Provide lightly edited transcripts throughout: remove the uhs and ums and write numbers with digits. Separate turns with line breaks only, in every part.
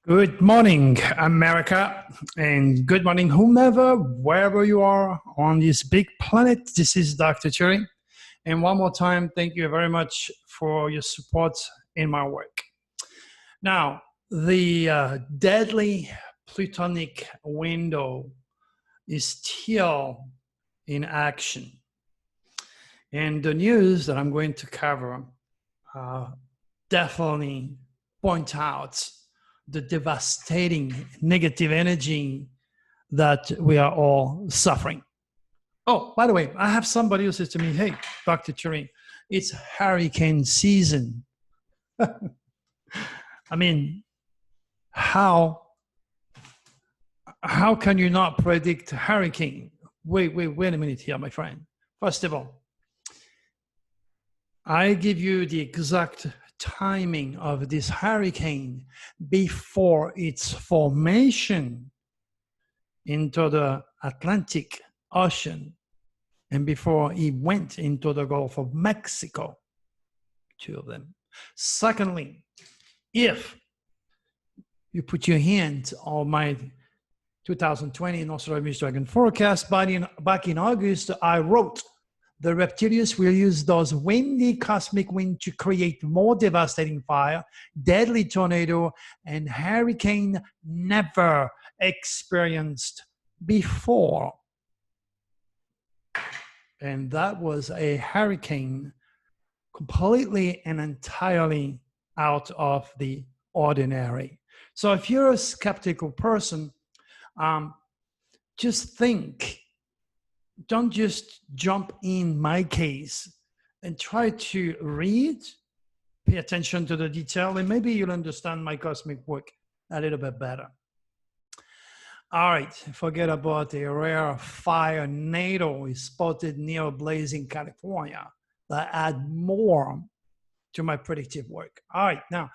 Good morning, America, and good morning, whomever, wherever you are on this big planet. This is Dr. Cherry. And one more time, thank you very much for your support in my work. Now, the deadly plutonic window is still in action. And the news that I'm going to cover definitely point out the devastating negative energy that we are all suffering. Oh, by the way, I have somebody who says to me, hey, Dr. Turing, it's hurricane season. I mean, how can you not predict hurricane? Wait a minute here, my friend. First of all, I give you the exact timing of this hurricane before its formation into the Atlantic Ocean and before it went into the Gulf of Mexico, two of them. Secondly, if you put your hand on my 2020 North Dragon forecast, back in August, I wrote, the reptilians will use those windy cosmic winds to create more devastating fire, deadly tornado, and hurricane never experienced before. And that was a hurricane completely and entirely out of the ordinary. So if you're a skeptical person, just think. Don't just jump in my case and try to read, pay attention to the detail, and maybe you'll understand my cosmic work a little bit better. All right, forget about a rare fire NATO is spotted near blazing California that add more to my predictive work. All right, now,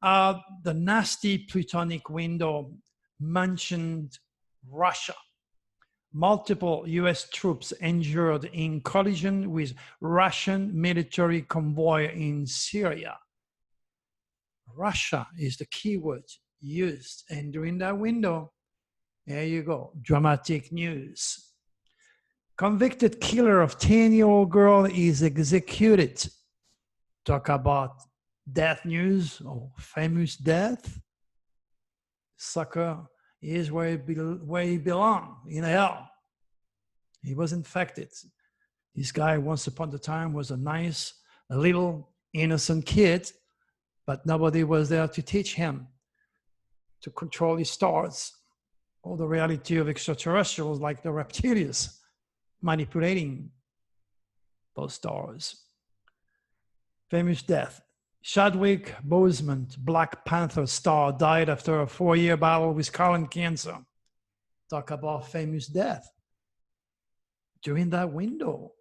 the nasty plutonic window mentioned Russia. Multiple US troops injured in collision with Russian military convoy in Syria. Russia is the keyword used. And during that window, there you go, dramatic news. Convicted killer of 10-year-old girl is executed. Talk about death news or famous death. Sucker is where he belongs, in hell. He was infected. This guy, once upon a time, was a little innocent kid, but nobody was there to teach him to control his thoughts or the reality of extraterrestrials like the reptilians manipulating those stars. Famous death. Chadwick Boseman, Black Panther star, died after a 4-year battle with colon cancer. Talk about famous death. During that window.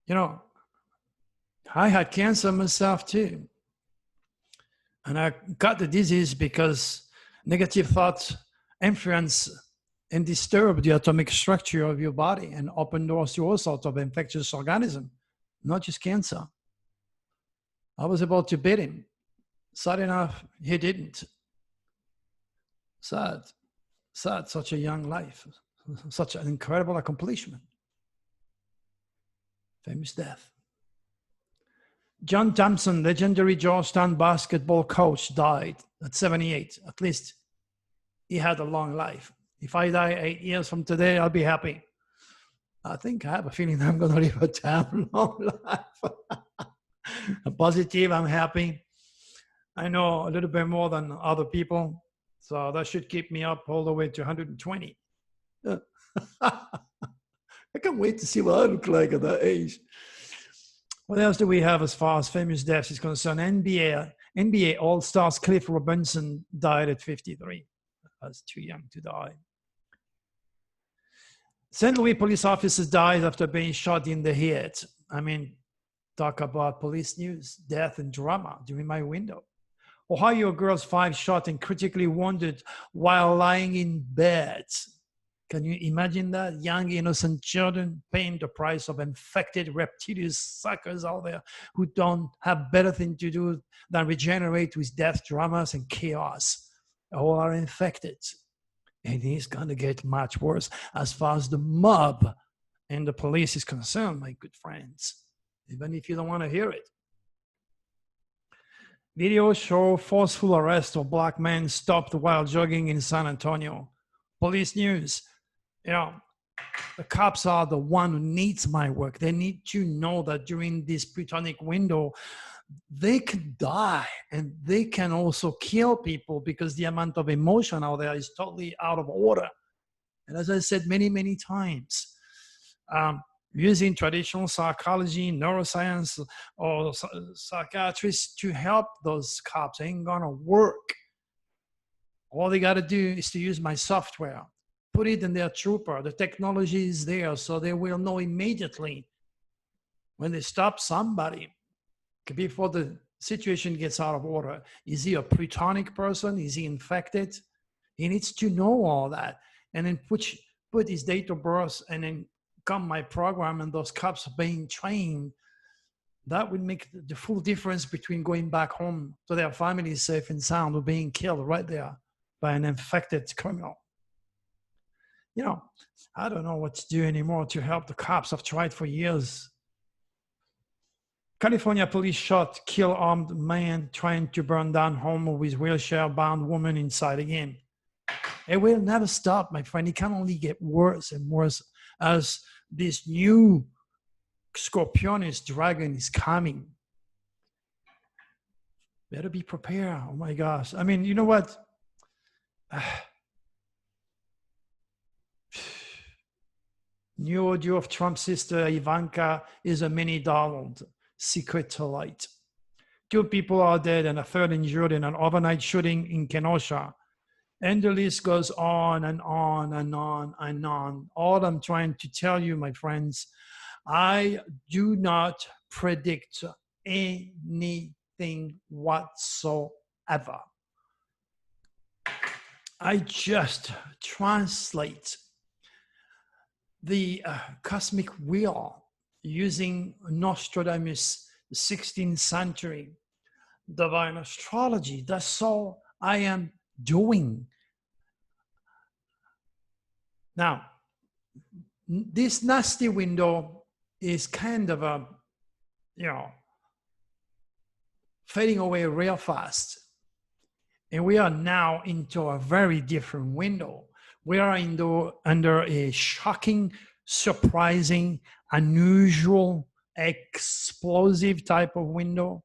You know, I had cancer myself too. And I got the disease because negative thoughts influence and disturb the atomic structure of your body and open doors to all sorts of infectious organisms, not just cancer. I was about to beat him. Sad enough, he didn't. Sad, such a young life, such an incredible accomplishment. Famous death. John Thompson, legendary Georgetown basketball coach, died at 78. At least he had a long life. If I die 8 years from today, I'll be happy. I think I have a feeling I'm going to live a damn long life. I'm positive, I'm happy. I know a little bit more than other people, so that should keep me up all the way to 120. I can't wait to see what I look like at that age. What else do we have as far as famous deaths is concerned? NBA All-Stars Cliff Robinson died at 53. I was too young to die. St. Louis police officer died after being shot in the head. I mean, talk about police news, death and drama during my window. Ohio girls 5 shot and critically wounded while lying in bed. Can you imagine that? Young, innocent children paying the price of infected reptilian suckers out there who don't have better thing to do than regenerate with death, dramas, and chaos. All are infected. And it's going to get much worse as far as the mob and the police is concerned, my good friends, even if you don't want to hear it. Videos show forceful arrest of black men stopped while jogging in San Antonio. Police news. You know, the cops are the one who needs my work. They need to know that during this Plutonic window, they can die and they can also kill people because the amount of emotion out there is totally out of order. And as I said many, many times, using traditional psychology, neuroscience, or psychiatrists to help those cops ain't gonna work. All they gotta do is to use my software. Put it in their trooper. The technology is there, so they will know immediately when they stop somebody before the situation gets out of order. Is he a Plutonic person? Is he infected? He needs to know all that. And then put his date of birth and then come my program and those cops are being trained. That would make the full difference between going back home to their family safe and sound or being killed right there by an infected criminal. You know, I don't know what to do anymore to help the cops. I've tried for years. California police shot, kill armed man trying to burn down home with wheelchair-bound woman inside again. It will never stop, my friend. It can only get worse and worse as this new Scorpionus dragon is coming. Better be prepared. Oh my gosh. I mean, you know what? New audio of Trump's sister Ivanka is a mini Donald. Secret to light. 2 people are dead and a 3rd injured in an overnight shooting in Kenosha. And the list goes on and on and on and on. All I'm trying to tell you, my friends, I do not predict anything whatsoever. I just translate the cosmic wheel using Nostradamus, 16th century divine astrology. That's all I am doing. Now, this nasty window is kind of a, fading away real fast. And we are now into a very different window. We are under a shocking, surprising, unusual, explosive type of window.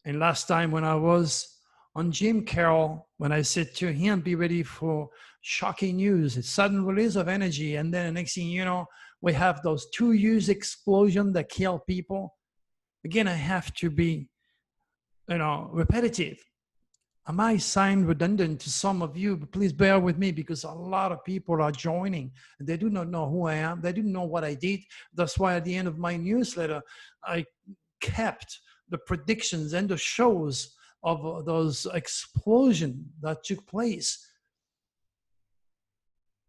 And last time when I was on Jim Carroll, when I said to him, be ready for shocking news, a sudden release of energy, and then the next thing you know, we have those 2-use explosions that kill people. Again, I have to be, repetitive. I might sound redundant to some of you, but please bear with me because a lot of people are joining. They do not know who I am. They didn't know what I did. That's why at the end of my newsletter, I kept the predictions and the shows of those explosions that took place.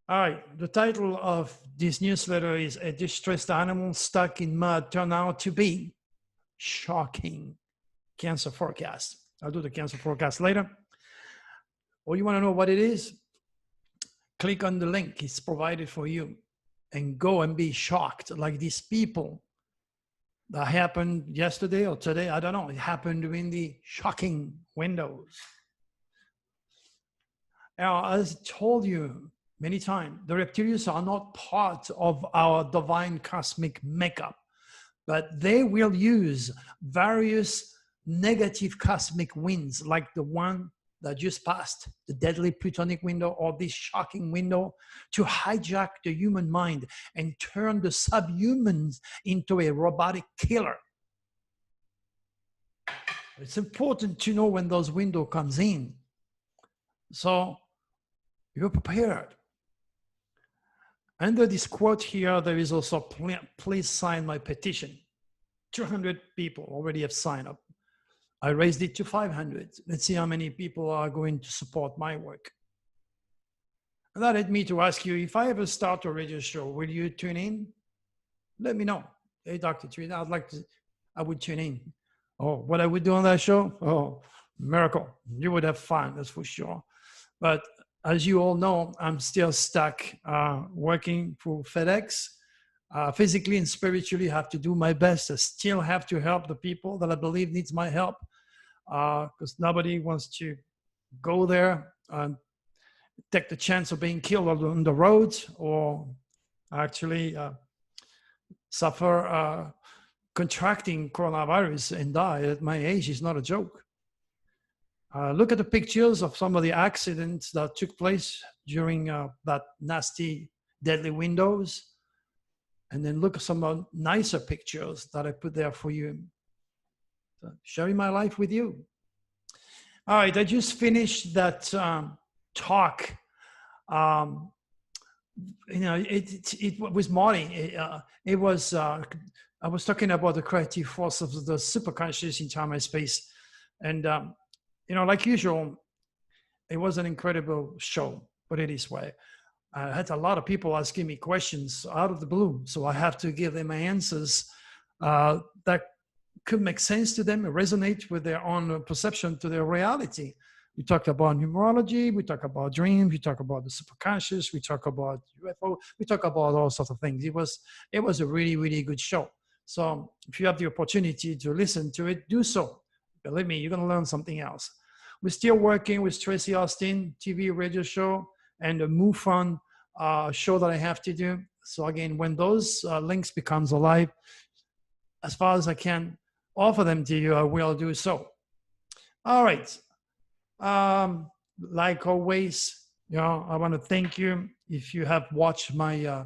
All right, the title of this newsletter is A Distressed Animal Stuck in Mud Turned Out to Be Shocking Cancer Forecast. I'll do the cancer forecast later. Or you want to know what it is? Click on the link. It's provided for you. And go and be shocked like these people. That happened yesterday or today. I don't know. It happened during the shocking windows. Now, as I told you many times, the reptilians are not part of our divine cosmic makeup. But they will use various negative cosmic winds like the one that just passed, the deadly Plutonic window or this shocking window, to hijack the human mind and turn the subhumans into a robotic killer. It's important to know when those window comes in. So you're prepared. Under this quote here, there is also, please sign my petition. 200 people already have signed up. I raised it to 500. Let's see how many people are going to support my work. And that led me to ask you, if I ever start a radio show, will you tune in? Let me know. Hey, Dr. Trina, I would tune in. Oh, what I would do on that show? Oh, miracle. You would have fun, that's for sure. But as you all know, I'm still stuck working for FedEx. Physically and spiritually, I have to do my best. I still have to help the people that I believe needs my help, because nobody wants to go there and take the chance of being killed on the road, or actually suffer contracting coronavirus and die at my age is not a joke. Look at the pictures of some of the accidents that took place during that nasty, deadly windows. And then look at some nicer pictures that I put there for you. So sharing my life with you. All right, I just finished that talk. It was Marty. It was, I was talking about the creative force of the superconscious in time and space. And, like usual, it was an incredible show, put it this way. I had a lot of people asking me questions out of the blue, so I have to give them answers that could make sense to them and resonate with their own perception to their reality. We talked about numerology, we talk about dreams, we talk about the superconscious, we talk about UFO, we talk about all sorts of things. It was a really, really good show. So if you have the opportunity to listen to it, do so. Believe me, you're going to learn something else. We're still working with Tracy Austin TV radio show and a MUFON show that I have to do. So again, when those links becomes alive, as far as I can offer them to you, I will do so. All right. Like always, I want to thank you. If you have watched my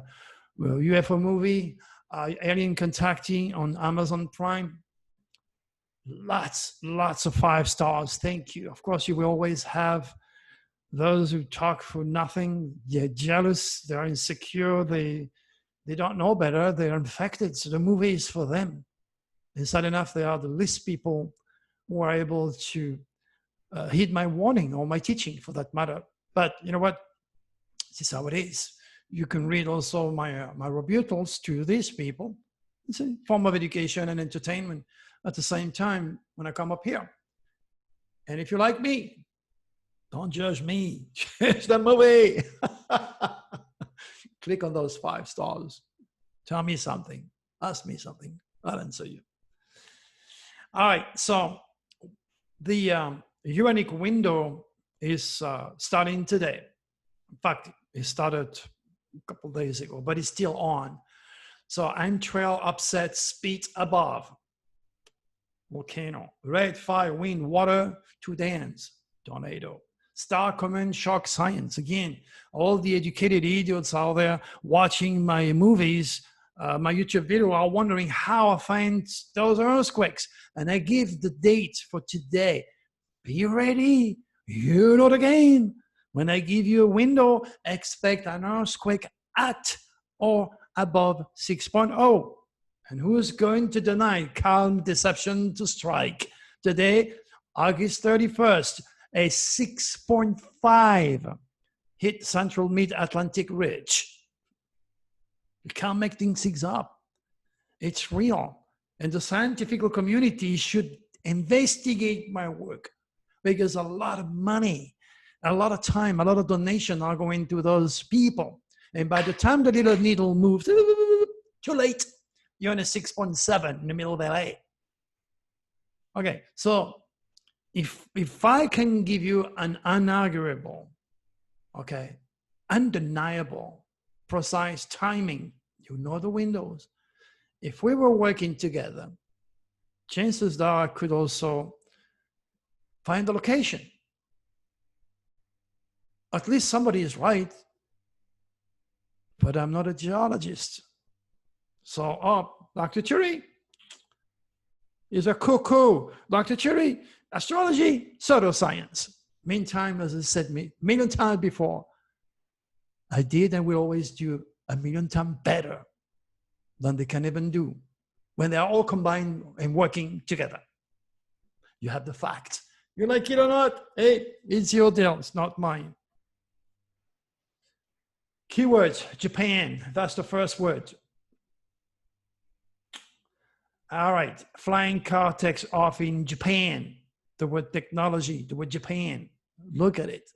UFO movie, Alien Contacting on Amazon Prime, lots of 5 stars. Thank you. Of course, you will always have those who talk for nothing. They're jealous, they're insecure, they don't know better, they're infected. So the movie is for them. And sad enough, they are the least people who are able to heed my warning or my teaching for that matter. But you know what? This is how it is. You can read also my rebuttals to these people. It's a form of education and entertainment at the same time when I come up here. And if you like me, don't judge me. It's the movie. Click on those 5 stars. Tell me something. Ask me something. I'll answer you. All right. So the Uranic window is starting today. In fact, it started a couple of days ago, but it's still on. So I'm trail upset speed above. Volcano, red fire, wind, water, 2 dance, tornado. Star Command Shock Science. Again, all the educated idiots out there watching my movies, my YouTube video are wondering how I find those earthquakes. And I give the date for today. Be ready. You know the game. When I give you a window, expect an earthquake at or above 6.0. And who's going to deny calm deception to strike? Today, August 31st, a 6.5 hit central mid-Atlantic ridge. You can't make things up. It's real. And the scientific community should investigate my work, because a lot of money, a lot of time, a lot of donation are going to those people. And by the time the little needle moves, too late. You're in a 6.7 in the middle of LA. Okay, so if I can give you an unarguable, okay, undeniable, precise timing, you know the windows. If we were working together, chances are I could also find the location. At least somebody is right, but I'm not a geologist. So, Dr. Churi is a cuckoo. Dr. Churi, astrology, pseudoscience. Meantime, as I said a million times before, I did and will always do a million times better than they can even do when they're all combined and working together. You have the facts. You like it or not? Hey, it's your deal. It's not mine. Keywords, Japan. That's the first word. All right. Flying car takes off in Japan. The word technology, the word Japan. Look at it.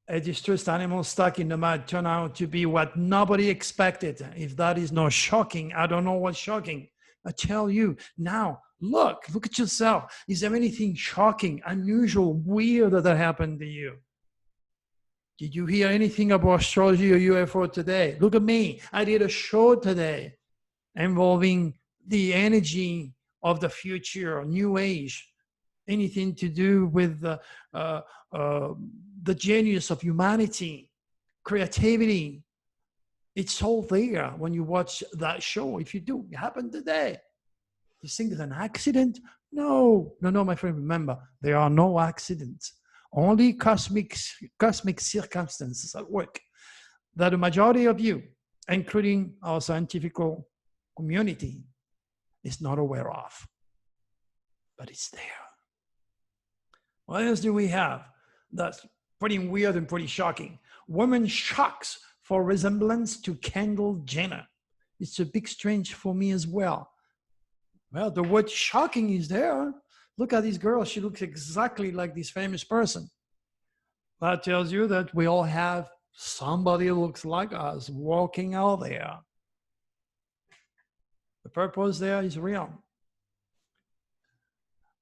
A distressed animal stuck in the mud turned out to be what nobody expected. If that is not shocking, I don't know what's shocking. I tell you now, look at yourself. Is there anything shocking, unusual, weird that happened to you? Did you hear anything about astrology or UFO today? Look at me. I did a show today involving the energy of the future, new age, anything to do with the genius of humanity, creativity. It's all there when you watch that show. If you do, it happened today. You think it's an accident? No, my friend, remember, there are no accidents. Only cosmic circumstances at work that the majority of you, including our scientific community, is not aware of. But it's there. What else do we have that's pretty weird and pretty shocking? Woman shocks for resemblance to Kendall Jenner. It's a big strange for me as well. Well, the word shocking is there. Look at this girl. She looks exactly like this famous person. That tells you that we all have somebody who looks like us walking out there. The purpose there is real.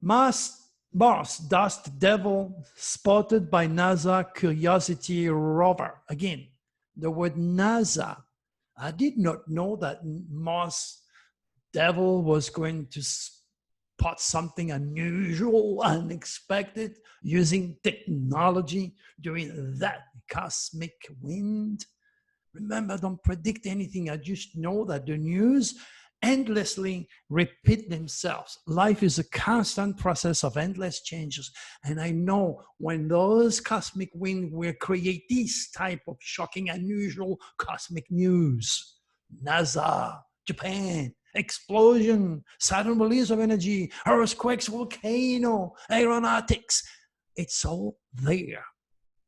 Mars dust devil spotted by NASA Curiosity rover. Again, the word NASA. I did not know that Mars devil was going to spot something unusual, unexpected, using technology during that cosmic wind. Remember, don't predict anything. I just know that the news endlessly repeat themselves. Life is a constant process of endless changes. And I know when those cosmic winds will create this type of shocking, unusual cosmic news. NASA, Japan, explosion, sudden release of energy, earthquakes, volcano, aeronautics. It's all there.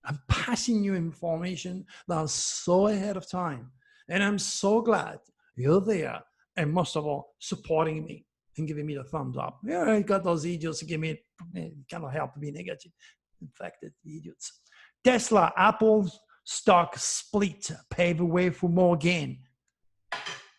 I'm passing you information that's so ahead of time. And I'm so glad you're there. And most of all, supporting me and giving me the thumbs up. Yeah, I got those idiots to give me, cannot help to be negative. Infected idiots. Tesla, Apple's stock split, pave the way for more gain.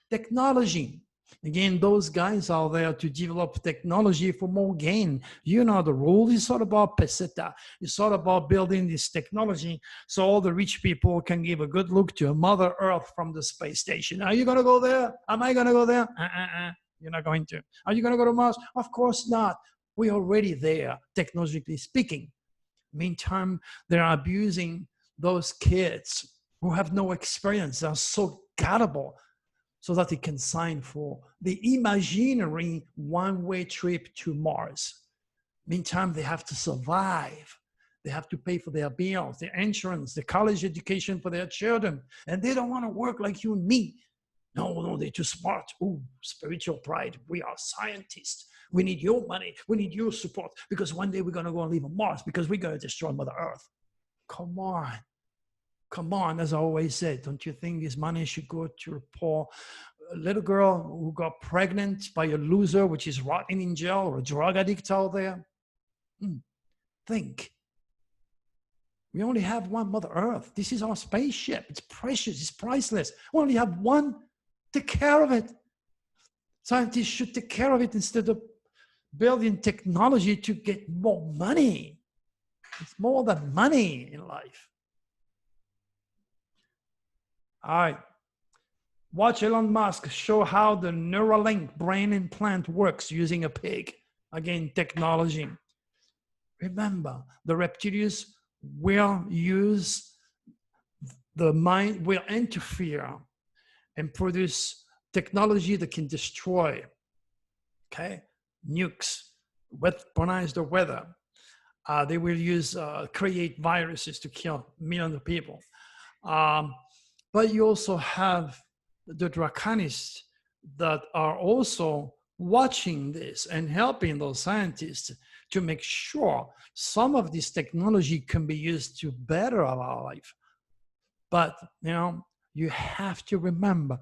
Technology. Again, those guys are there to develop technology for more gain. You know the rule. It's all about peseta. It's all about building this technology so all the rich people can give a good look to a Mother Earth from the space station. Are you going to go there? Am I going to go there? You're not going to. Are you going to go to Mars? Of course not. We're already there, technologically speaking. Meantime, they're abusing those kids who have no experience. They're so gullible, so that they can sign for the imaginary one-way trip to Mars. Meantime, they have to survive. They have to pay for their bills, their insurance, the college education for their children. And they don't want to work like you and me. No, they're too smart. Oh, spiritual pride. We are scientists. We need your money. We need your support because one day we're going to go and live on Mars because we're going to destroy Mother Earth. Come on. Come on, as I always said, don't you think this money should go to a poor little girl who got pregnant by a loser, which is rotting in jail, or a drug addict out there? Think. We only have one Mother Earth. This is our spaceship. It's precious. It's priceless. We only have one. Take care of it. Scientists should take care of it instead of building technology to get more money. It's more than money in life. All right. Watch Elon Musk show how the Neuralink brain implant works using a pig. Again, technology. Remember, the reptilians will use the mind, will interfere and produce technology that can destroy, okay? Nukes, weaponize the weather. They will use, create viruses to kill millions of people. But you also have the draconists that are also watching this and helping those scientists to make sure some of this technology can be used to better our life. But, you have to remember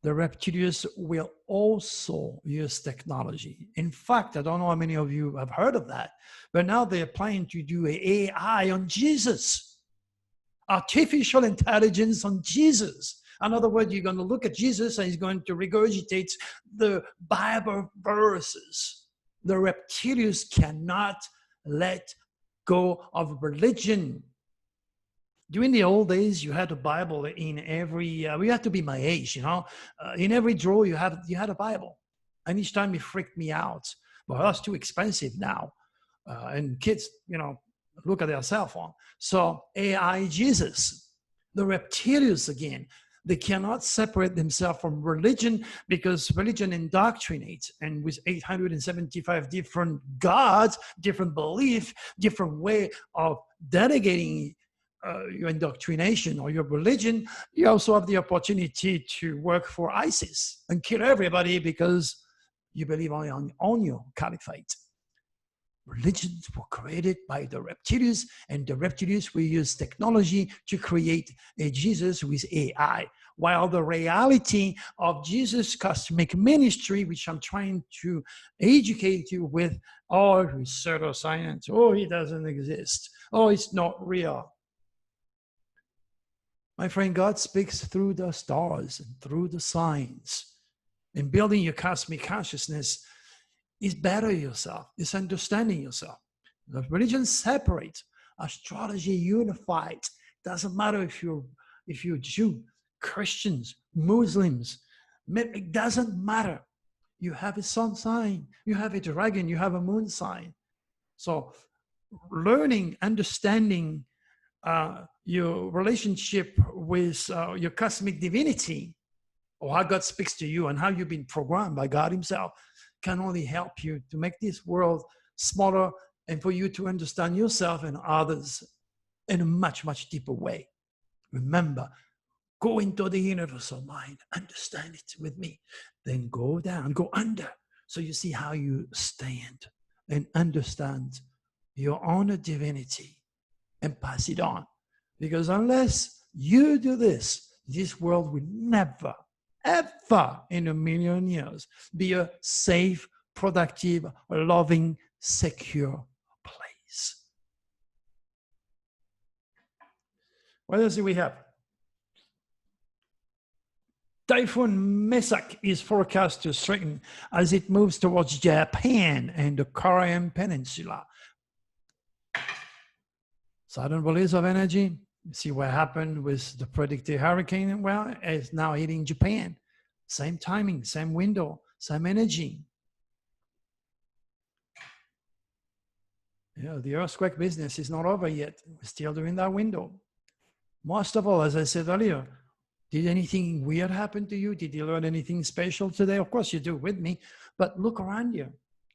the reptilians will also use technology. In fact, I don't know how many of you have heard of that, but now they're planning to do an AI on Jesus, artificial intelligence on Jesus. In other words, you're going to look at Jesus and he's going to regurgitate the Bible verses. The reptilians cannot let go of religion. During the old days, you had a Bible in every, you had to be my age, in every drawer you had a Bible. And each time it freaked me out. Well, that's too expensive now. And kids, look at their cell phone. So AI Jesus, the reptilians again, they cannot separate themselves from religion because religion indoctrinates, and with 875 different gods, different belief, different way of delegating your indoctrination or your religion, you also have the opportunity to work for ISIS and kill everybody because you believe only on your caliphate. Religions were created by the reptilians, and the reptilians will use technology to create a Jesus with AI. While the reality of Jesus' cosmic ministry, which I'm trying to educate you with, pseudoscience, he doesn't exist, it's not real. My friend, God speaks through the stars and through the signs. And building your cosmic consciousness is better yourself. It's understanding yourself. The religions separate. Astrology unified. Doesn't matter if you're Jew, Christians, Muslims. It doesn't matter. You have a sun sign. You have a dragon. You have a moon sign. So learning, understanding your relationship with your cosmic divinity, or how God speaks to you and how you've been programmed by God himself, can only help you to make this world smaller and for you to understand yourself and others in a much, much deeper way. Remember, go into the universal mind, understand it with me, then go down, go under, so you see how you stand and understand your own divinity and pass it on. Because unless you do this, this world will never, ever in a million years be a safe, productive, loving, secure place. What else do we have? Typhoon Mesak is forecast to strengthen as it moves towards Japan and the Korean Peninsula. Sudden release of energy. See what happened with the predicted hurricane? Well, it's now hitting Japan. Same timing, same window, same energy. The earthquake business is not over yet. We're still during that window. Most of all, as I said earlier, did anything weird happen to you? Did you learn anything special today? Of course you do with me, but look around you,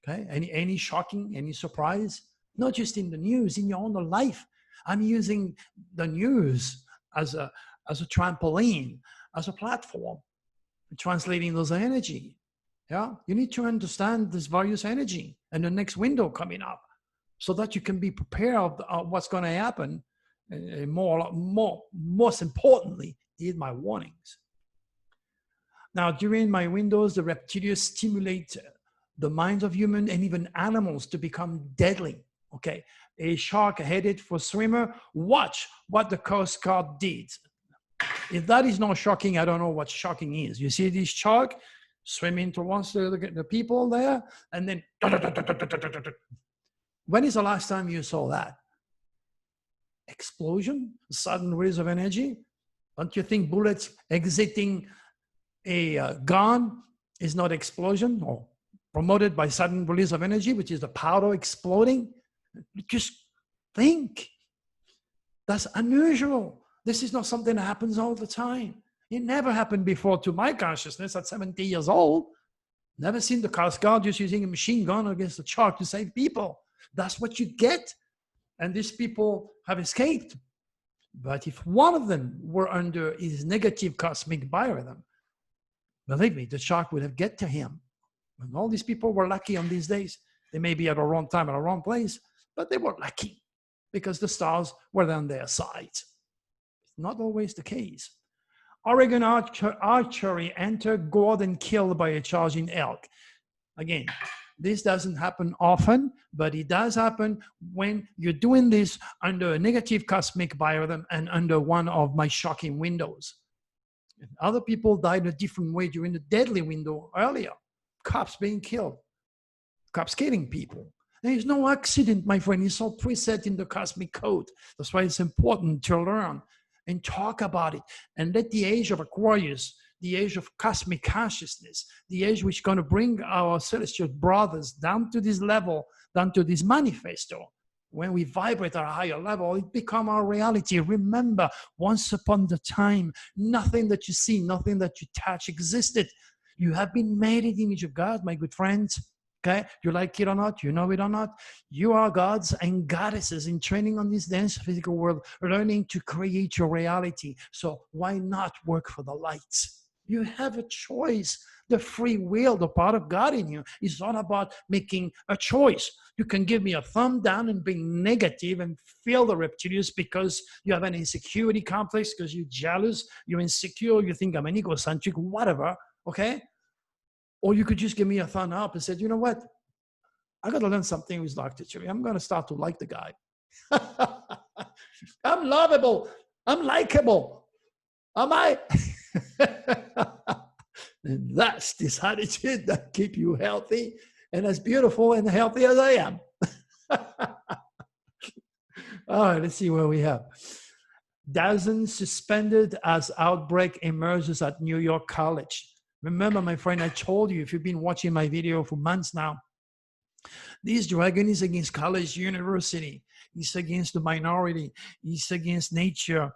okay? Any shocking, any surprise? Not just in the news, in your own life. I'm using the news as a trampoline, as a platform, translating those energy. Yeah, you need to understand this various energy and the next window coming up, so that you can be prepared of what's going to happen. And most importantly, heed my warnings. Now, during my windows, the reptilians stimulate the minds of humans and even animals to become deadly. Okay, a shark headed for swimmer. Watch what the Coast Guard did. If that is not shocking, I don't know what shocking is. You see this shark swimming towards the people there, and then when is the last time you saw that? Explosion, sudden release of energy. Don't you think bullets exiting a gun is not explosion or promoted by sudden release of energy, which is the powder exploding? Just think. That's unusual. This is not something that happens all the time. It never happened before to my consciousness at 70 years old. Never seen the Coast Guard just using a machine gun against a shark to save people. That's what you get. And these people have escaped. But if one of them were under his negative cosmic biorhythm, believe me, the shark would have get to him. And all these people were lucky on these days. They may be at the wrong time, at the wrong place, but they were lucky because the stars were on their side. It's not always the case. Oregon archery entered gourd and killed by a charging elk. Again, this doesn't happen often, but it does happen when you're doing this under a negative cosmic biorhythm and under one of my shocking windows. And other people died a different way during the deadly window earlier. Cops being killed, cops killing people. There is no accident, my friend. It's all preset in the cosmic code. That's why it's important to learn and talk about it and let the age of Aquarius, the age of cosmic consciousness, the age which is going to bring our celestial brothers down to this level, down to this manifesto. When we vibrate at a higher level, it becomes our reality. Remember, once upon a time, nothing that you see, nothing that you touch existed. You have been made in the image of God, my good friends. Okay, you like it or not, you know it or not, you are gods and goddesses in training on this dense physical world, learning to create your reality. So why not work for the lights? You have a choice. The free will, the part of God in you, is all about making a choice. You can give me a thumb down and be negative and feel the reptilians because you have an insecurity complex, because you're jealous, you're insecure, you think I'm an egocentric, whatever, okay? Or you could just give me a thumb up and say, you know what? I got to learn something with Dr. Cherry. I'm going to start to like the guy. I'm lovable. I'm likable. Am I? And that's this attitude that keeps you healthy and as beautiful and healthy as I am. All right, let's see where we have. Dozens suspended as outbreak emerges at New York College. Remember, my friend, I told you, if you've been watching my video for months now, this dragon is against college, university. It's against the minority. It's against nature.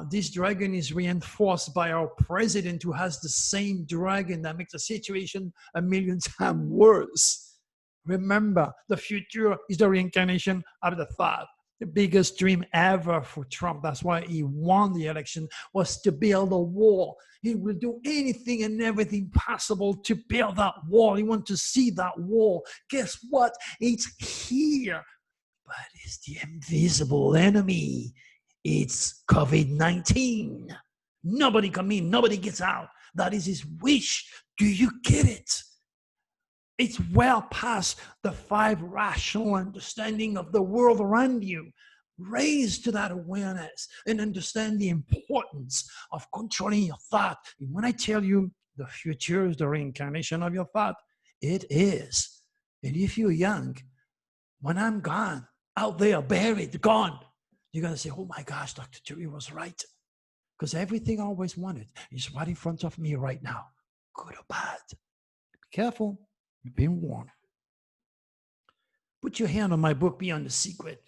This dragon is reinforced by our president, who has the same dragon that makes the situation a million times worse. Remember, the future is the reincarnation of the thought. The biggest dream ever for Trump, that's why he won the election, was to build a wall. He will do anything and everything possible to build that wall. He wants to see that wall. Guess what? It's here. But it's the invisible enemy. It's COVID-19. Nobody comes in, nobody gets out. That is his wish. Do you get it? It's well past the 5 rational understanding of the world around you. Raise to that awareness and understand the importance of controlling your thought. And when I tell you the future is the reincarnation of your thought, it is. And if you're young, when I'm gone, out there, buried, gone, you're going to say, oh my gosh, Dr. Jerry was right. Because everything I always wanted is right in front of me right now, good or bad. Be careful. You've been warned. Put your hand on my book, Beyond the Secret.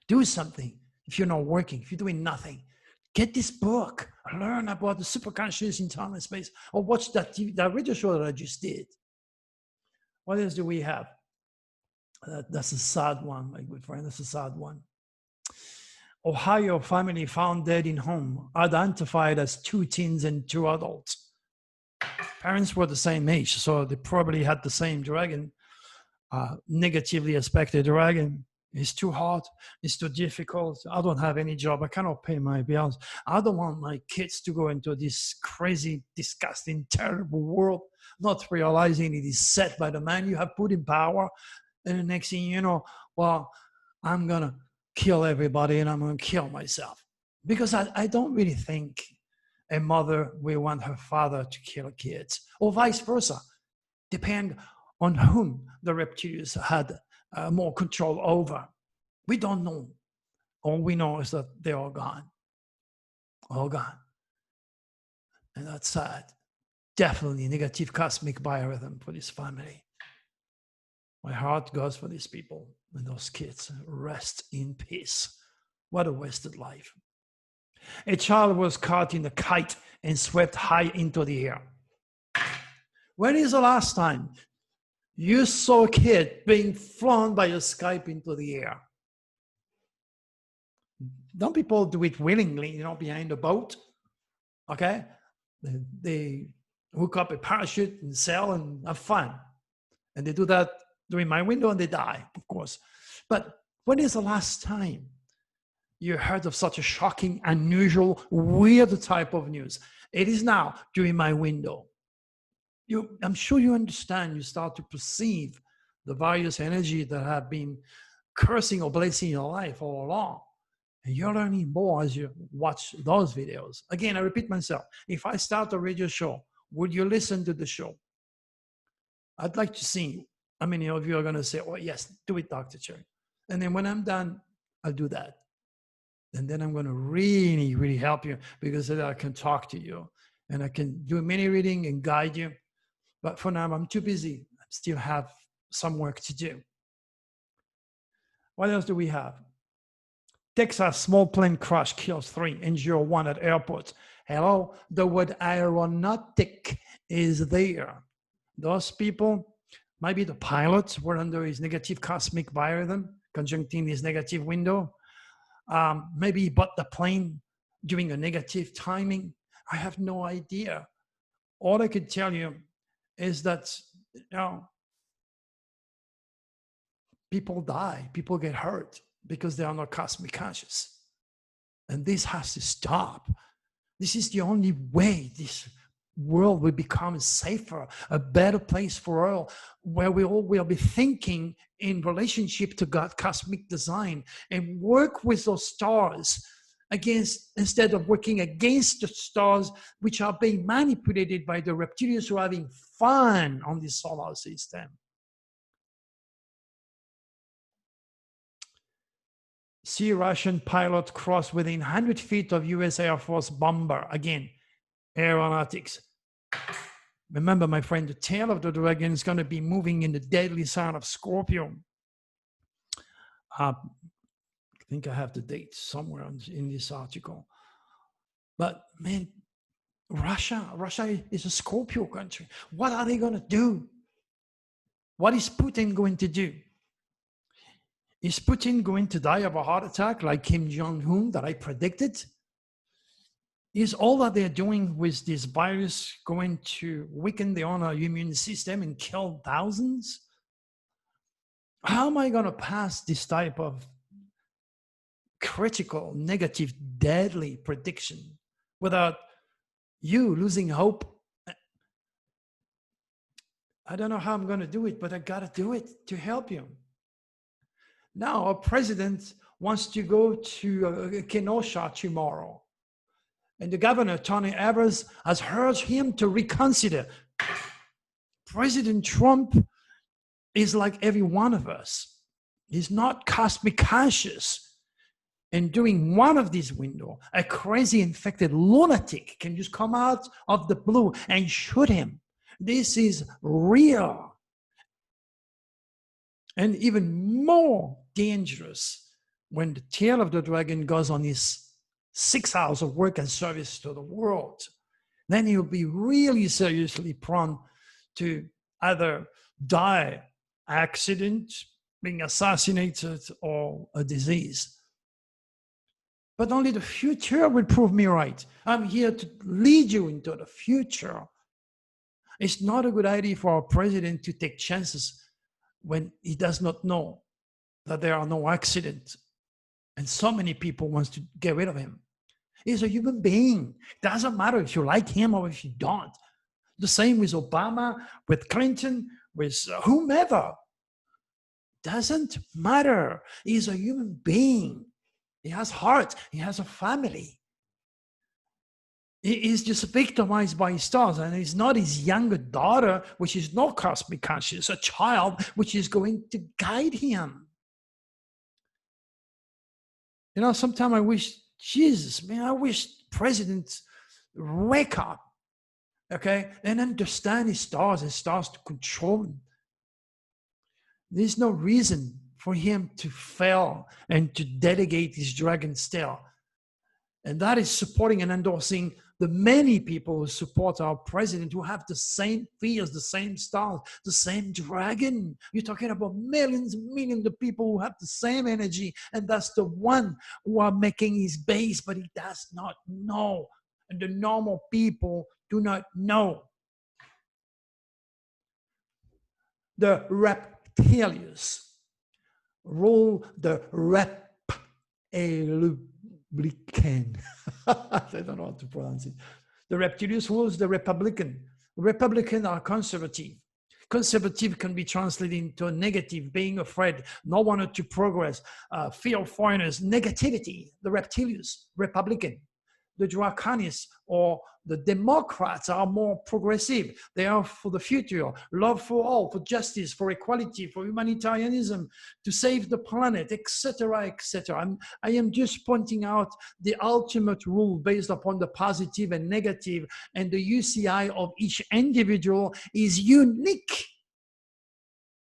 Do something. If you're not working, if you're doing nothing, get this book. Learn about the superconscious in time and space. Or watch that radio show that I just did. What else do we have? That's a sad one, my good friend. That's a sad one. Ohio family found dead in home, identified as 2 teens and 2 adults. Parents were the same age, so they probably had the same dragon. Negatively aspected dragon. It's too hard. It's too difficult. I don't have any job. I cannot pay my bills. I don't want my kids to go into this crazy, disgusting, terrible world, not realizing it is set by the man you have put in power. And the next thing you know, well, I'm going to kill everybody and I'm going to kill myself. Because I don't really think a mother will want her father to kill kids, or vice versa. Depend on whom the reptilians had more control over. We don't know. All we know is that they're all gone. All gone. And that's sad. Definitely negative cosmic biorhythm for this family. My heart goes for these people and those kids. Rest in peace. What a wasted life. A child was caught in a kite and swept high into the air. When is the last time you saw a kid being flown by a kite into the air? Don't people do it willingly, behind a boat? Okay? They hook up a parachute and sail and have fun. And they do that during my window and they die, of course. But when is the last time you heard of such a shocking, unusual, weird type of news? It is now during my window. I'm sure you understand, you start to perceive the various energy that have been cursing or blessing your life all along. And you're learning more as you watch those videos. Again, I repeat myself. If I start a radio show, would you listen to the show? I'd like to see how many of you are going to say, oh, yes, do it, Dr. Cherry. And then when I'm done, I'll do that. And then I'm going to really, really help you because then I can talk to you and I can do a mini reading and guide you. But for now, I'm too busy. I still have some work to do. What else do we have? Texas small plane crash kills 3, injure 1 at airport. Hello, the word aeronautic is there. Those people, maybe the pilots were under his negative cosmic biorhythm, conjuncting his negative window. Maybe he bought the plane during a negative timing. I have no idea. All I could tell you is that, you know, people die, people get hurt because they are not cosmic conscious. And this has to stop. This is the only way this world will become safer, a better place for all, where we all will be thinking in relationship to God, cosmic design, and work with those stars instead of working against the stars, which are being manipulated by the reptilians who are having fun on the solar system. See Russian pilot cross within 100 feet of US Air Force bomber. Again, aeronautics. Remember, my friend, the tail of the dragon is going to be moving in the deadly sign of Scorpio. I think I have the date somewhere in this article. But man, Russia is a Scorpio country. What are they going to do? What is Putin going to do? Is Putin going to die of a heart attack like Kim Jong-un that I predicted? Is all that they're doing with this virus going to weaken their own immune system and kill thousands? How am I going to pass this type of critical, negative, deadly prediction without you losing hope? I don't know how I'm going to do it, but I got to do it to help you. Now, our president wants to go to Kenosha tomorrow. And the governor, Tony Evers, has urged him to reconsider. President Trump is like every one of us. He's not cosmic conscious. And during one of these windows, a crazy infected lunatic can just come out of the blue and shoot him. This is real. And even more dangerous when the tail of the dragon goes on his 6 hours of work and service to the world. Then he'll be really seriously prone to either die, accident, being assassinated, or a disease. But only the future will prove me right. I'm here to lead you into the future. It's not a good idea for our president to take chances when he does not know that there are no accidents. And so many people want to get rid of him. He's a human being. Doesn't matter if you like him or if you don't. The same with Obama, with Clinton, with whomever. Doesn't matter. He's a human being. He has heart. He has a family. He is just victimized by his stars, and it's not his younger daughter, which is not cosmic conscious, a child which is going to guide him. You know, sometimes I wish, Jesus, man, I wish presidents wake up, okay, and understand his stars and stars to control him. There's no reason for him to fail and to delegate his dragon's tail. And that is supporting and endorsing the many people who support our president, who have the same fears, the same stars, the same dragon. You're talking about millions of people who have the same energy, and that's the one who are making his base, but he does not know. And the normal people do not know. The reptilians rule the Republican. I don't know how to pronounce it. The reptilians rules the Republican. Republicans are conservative. Conservative can be translated into a negative, being afraid, not wanting to progress, fear of foreigners, negativity. The reptilians, Republican. The draconians or the Democrats are more progressive. They are for the future, love for all, for justice, for equality, for humanitarianism, to save the planet, etc., etc. I am just pointing out the ultimate rule based upon the positive and negative, and the UCI of each individual is unique.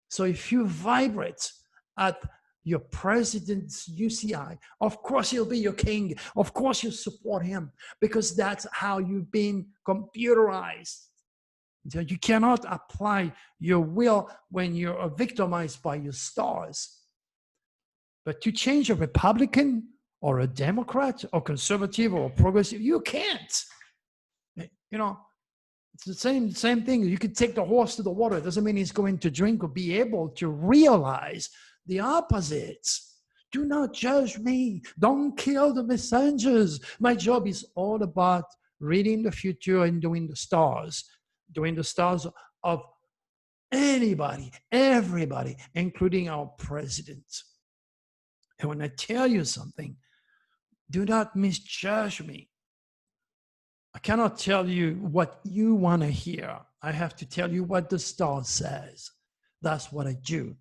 So if you vibrate at your president's UCI, of course he'll be your king. Of course you support him, because that's how you've been computerized. So you cannot apply your will when you're victimized by your stars. But to change a Republican or a Democrat or conservative or progressive, you can't. You know, it's the same thing. You could take the horse to the water. It doesn't mean he's going to drink or be able to realize the opposites. Do not judge me. Don't kill the messengers. My job is all about reading the future and doing the stars of anybody, everybody, including our president. And when I tell you something, do not misjudge me. I cannot tell you what you want to hear. I have to tell you what the star says. That's what I do.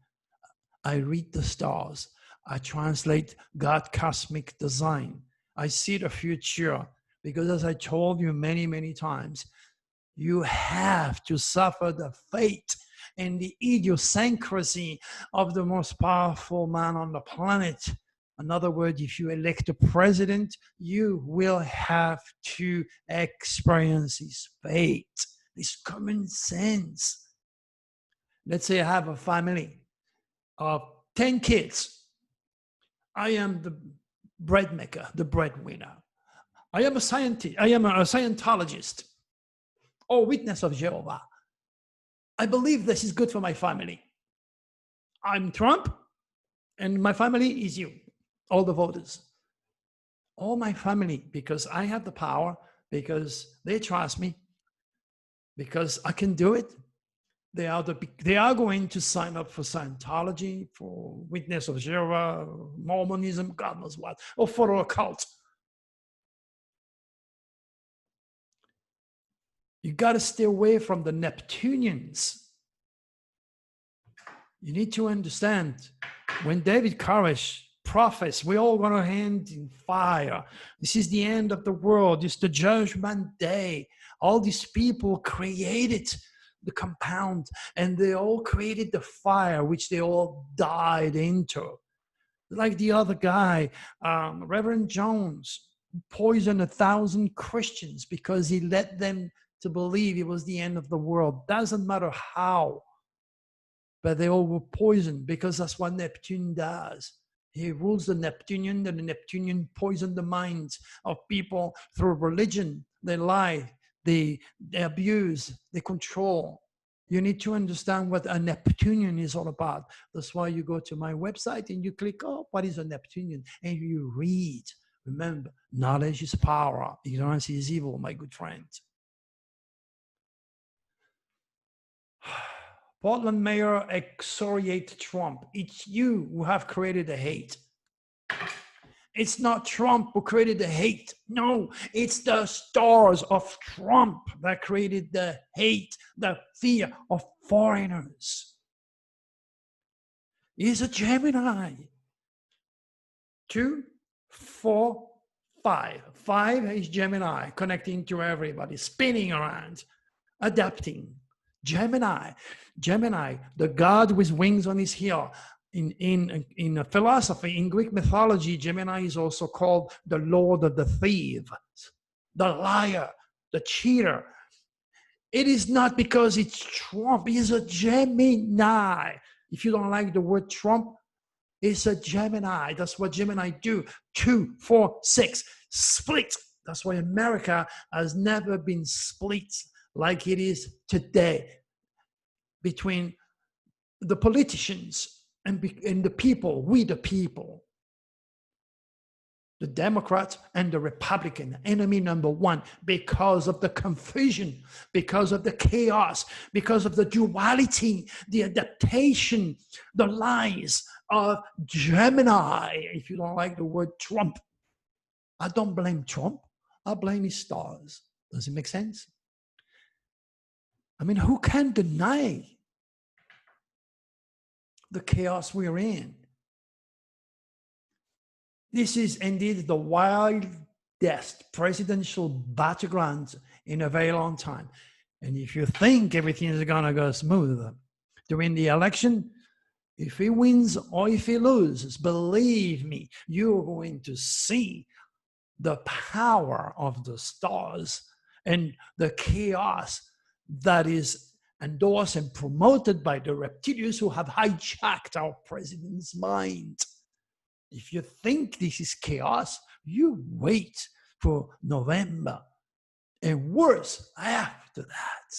I read the stars. I translate God's cosmic design. I see the future because, as I told you many, many times, you have to suffer the fate and the idiosyncrasy of the most powerful man on the planet. In other words, if you elect a president, you will have to experience his fate, his common sense. Let's say I have a family of 10 kids. I am the bread maker, the breadwinner. I am a scientist. I am a Scientologist or witness of Jehovah. I believe this is good for my family. I'm Trump, and my family is you, all the voters. All my family, because I have the power, because they trust me, because I can do it. They are going to sign up for Scientology, for Witness of Jehovah, Mormonism, God knows what, or for a cult. You got to stay away from the Neptunians. You need to understand, when David Koresh prophets, we're all going to end in fire. This is the end of the world. It's the judgment day. All these people created the compound, and they all created the fire, which they all died into. Like the other guy, Reverend Jones, poisoned 1,000 Christians because he led them to believe it was the end of the world. Doesn't matter how, but they all were poisoned, because that's what Neptune does. He rules the Neptunian, and the Neptunian poisoned the minds of people through religion. They lie, they abuse, they control. You need to understand what a Neptunian is all about. That's why you go to my website and you click, oh, what is a Neptunian? And you read. Remember, knowledge is power. Ignorance is evil, my good friend. Portland Mayor excoriate Trump. It's you who have created the hate. It's not Trump who created the hate. No, it's the stars of Trump that created the hate, the fear of foreigners. He's a Gemini. 2, 4, 5. 5 is Gemini, connecting to everybody, spinning around, adapting. Gemini, the god with wings on his heel. In philosophy, in Greek mythology, Gemini is also called the lord of the thieves, the liar, the cheater. It is not because it's Trump. He's a Gemini. If you don't like the word Trump, it's a Gemini. That's what Gemini do. 2, 4, 6, split. That's why America has never been split like it is today between the politicians and the people, we the people, the Democrat and the Republican, enemy number one, because of the confusion, because of the chaos, because of the duality, the adaptation, the lies of Gemini. If you don't like the word Trump, I don't blame Trump. I blame his stars. Does it make sense? I mean, who can deny the chaos we're in? This is indeed the wildest presidential battleground in a very long time. And if you think everything is going to go smooth during the election, if he wins or if he loses, believe me, you're going to see the power of the stars and the chaos that is endorsed and promoted by the reptilians who have hijacked our president's mind. If you think this is chaos, you wait for November. And worse, after that.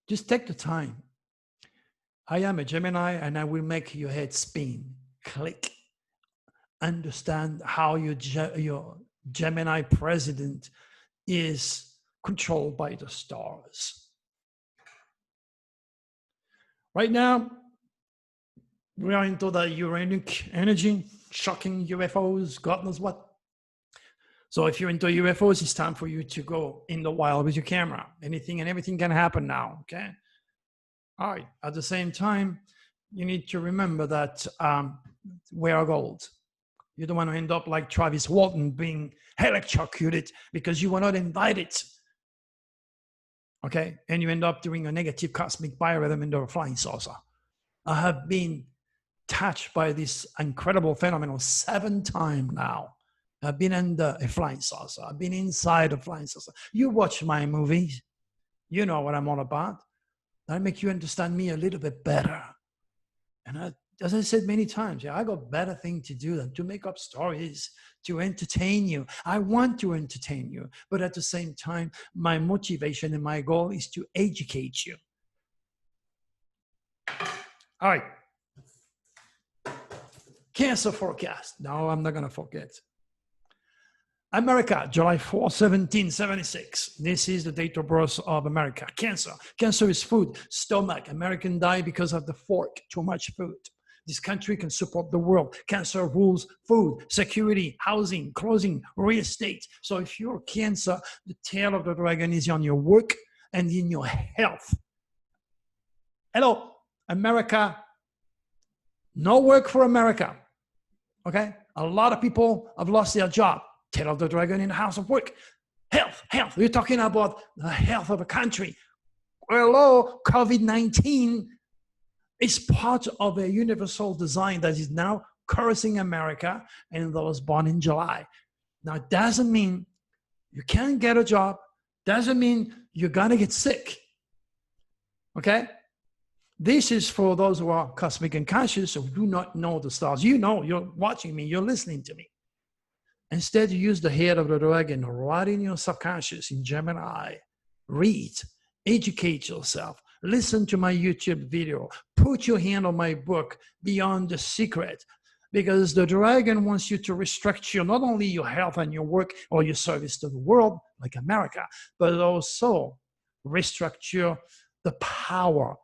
Just take the time. I am a Gemini and I will make your head spin, click. Understand how your Gemini president is controlled by the stars. Right now, we are into the Uranic energy, shocking UFOs, God knows what. So if you're into UFOs, it's time for you to go in the wild with your camera. Anything and everything can happen now, okay? All right, at the same time, you need to remember that wear gold. You don't want to end up like Travis Walton being electrocuted because you were not invited, okay? And you end up doing a negative cosmic biorhythm into a flying saucer. I have been touched by this incredible phenomenon 7 times now. I've been under a flying saucer. I've been inside a flying saucer. You watch my movies. You know what I'm all about. That make you understand me a little bit better. And as I said many times, I got better thing to do than to make up stories, to entertain you. I want to entertain you. But at the same time, my motivation and my goal is to educate you. All right. Cancer forecast. No, I'm not going to forget. America, July 4, 1776. This is the date of birth of America. Cancer. Cancer is food, stomach. Americans die because of the fork, too much food. This country can support the world. Cancer rules food, security, housing, clothing, real estate. So if you're Cancer, the tail of the dragon is on your work and in your health. Hello, America. No work for America. Okay? A lot of people have lost their job. Tail of the dragon in the house of work. Health, health. We're talking about the health of a country. Hello, COVID-19 is part of a universal design that is now cursing America and those born in July. Now, it doesn't mean you can't get a job. Doesn't mean you're going to get sick. Okay? This is for those who are cosmic and conscious who do not know the stars. You know, you're watching me, you're listening to me. Instead, you use the head of the dragon right in your subconscious in Gemini. Read, educate yourself, listen to my YouTube video, put your hand on my book, Beyond the Secret, because the dragon wants you to restrict not only your health and your work or your service to the world, like America, but also restrict the power,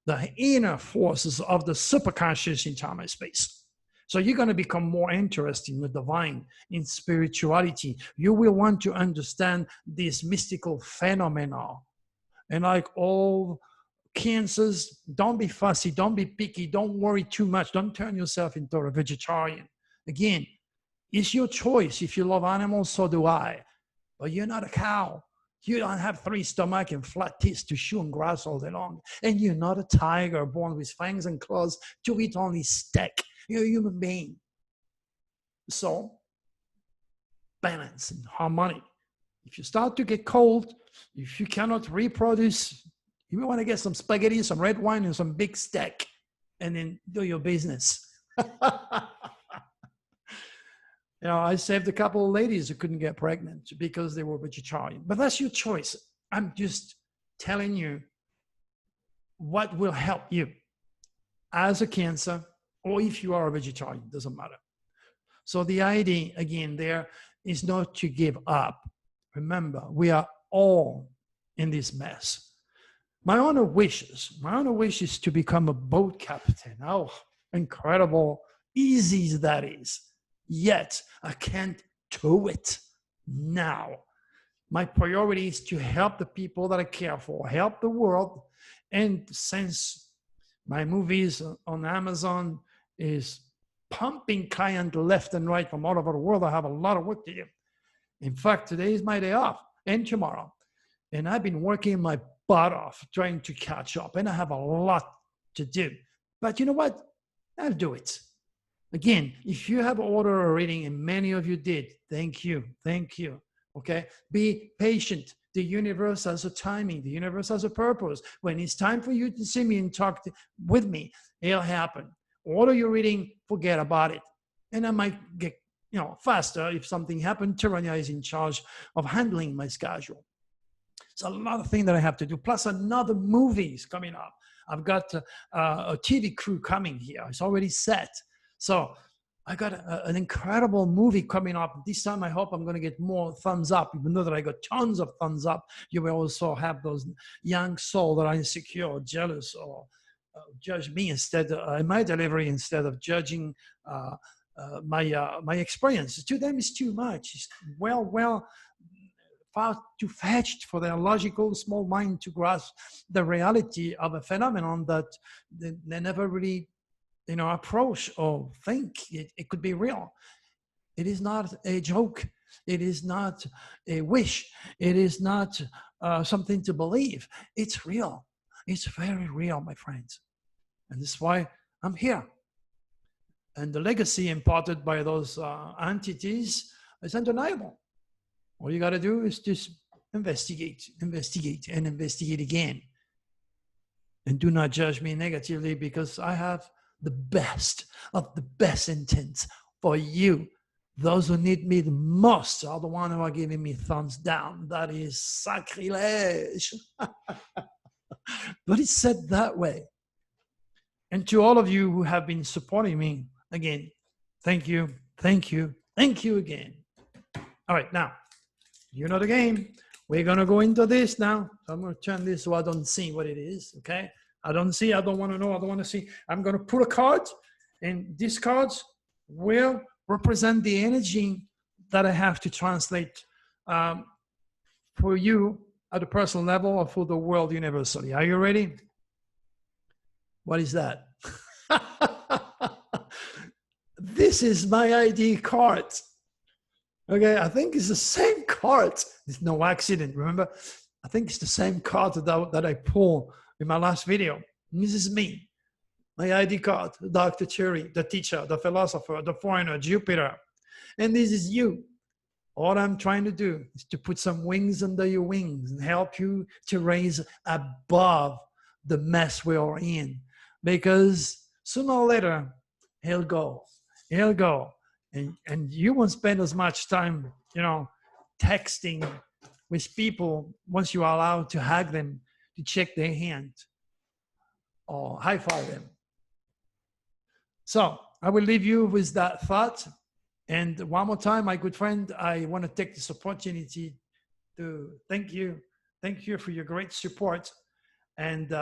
the inner forces of the superconscious in time and space. So you're going to become more interested in the divine, in spirituality. You will want to understand this mystical phenomena. And like all Cancers, don't be fussy, don't be picky, don't worry too much. Don't turn yourself into a vegetarian. Again, it's your choice. If you love animals, so do I. But you're not a cow. You don't have 3 stomachs and flat teeth to chew on grass all day long. And you're not a tiger born with fangs and claws to eat only steak. You're a human being. So, balance and harmony. If you start to get cold, if you cannot reproduce, you may want to get some spaghetti, some red wine, and some big steak, and then do your business. You know, I saved a couple of ladies who couldn't get pregnant because they were vegetarian. But that's your choice. I'm just telling you what will help you as a cancer, or if you are a vegetarian, doesn't matter. So the idea, again, there is not to give up. Remember, we are all in this mess. My only wish is to become a boat captain. Oh, incredible, easy as that is. Yet, I can't do it now. My priority is to help the people that I care for, help the world. And since my movies on Amazon is pumping clients left and right from all over the world, I have a lot of work to do. In fact, today is my day off and tomorrow. And I've been working my butt off trying to catch up, and I have a lot to do. But you know what? I'll do it. Again, if you have ordered a reading, and many of you did, thank you. Thank you. Okay? Be patient. The universe has a timing. The universe has a purpose. When it's time for you to see me and talk with me, it'll happen. Order your reading, forget about it. And I might get faster if something happened. Tyrannia is in charge of handling my schedule. It's a lot of things that I have to do, plus another movie is coming up. I've got a TV crew coming here. It's already set. So I got an incredible movie coming up. This time I hope I'm going to get more thumbs up, even though that I got tons of thumbs up. You will also have those young souls that are insecure or jealous or judge me instead of my delivery instead of judging my experience. To them, it's too much. It's far too fetched for their logical small mind to grasp the reality of a phenomenon that they never really approach or think it could be real. It is not a joke. It is not a wish. It is not something to believe. It's real. It's very real, my friends. And this is why I'm here. And the legacy imparted by those entities is undeniable. All you got to do is just investigate, and investigate again. And do not judge me negatively, because I have the best of the best intents for you. Those who need me the most are the ones who are giving me thumbs down. That is sacrilege. But it's said that way. And to all of you who have been supporting me, again, thank you, thank you, thank you again. All right, now, you know the game. We're going to go into this now. So I'm going to turn this so I don't see what it is, okay? I don't see, I don't want to know, I don't want to see. I'm going to put a card, and these cards will represent the energy that I have to translate for you at a personal level or for the world universally. Are you ready? What is that? This is my ID card. Okay, I think it's the same card. There's no accident, remember? I think it's the same card that I pulled in my last video. And this is me, my ID card, Dr. Cherry, the teacher, the philosopher, the foreigner, Jupiter. And this is you. All I'm trying to do is to put some wings under your wings and help you to raise above the mess we're in. Because sooner or later, he'll go. He'll go. And you won't spend as much time, texting with people once you are allowed to hug them, to check their hand or high five them. So I will leave you with that thought. And one more time, my good friend, I want to take this opportunity to thank you. Thank you for your great support. And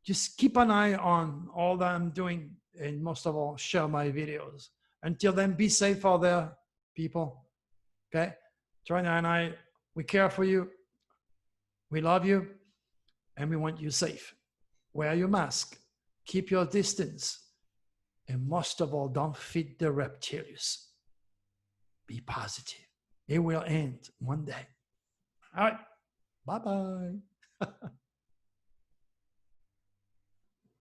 just keep an eye on all that I'm doing. And most of all, share my videos. Until then, be safe out there, people. Okay? Trina and I, we care for you. We love you. And we want you safe. Wear your mask. Keep your distance. And most of all, don't feed the reptilians. Be positive. It will end one day. All right. Bye-bye.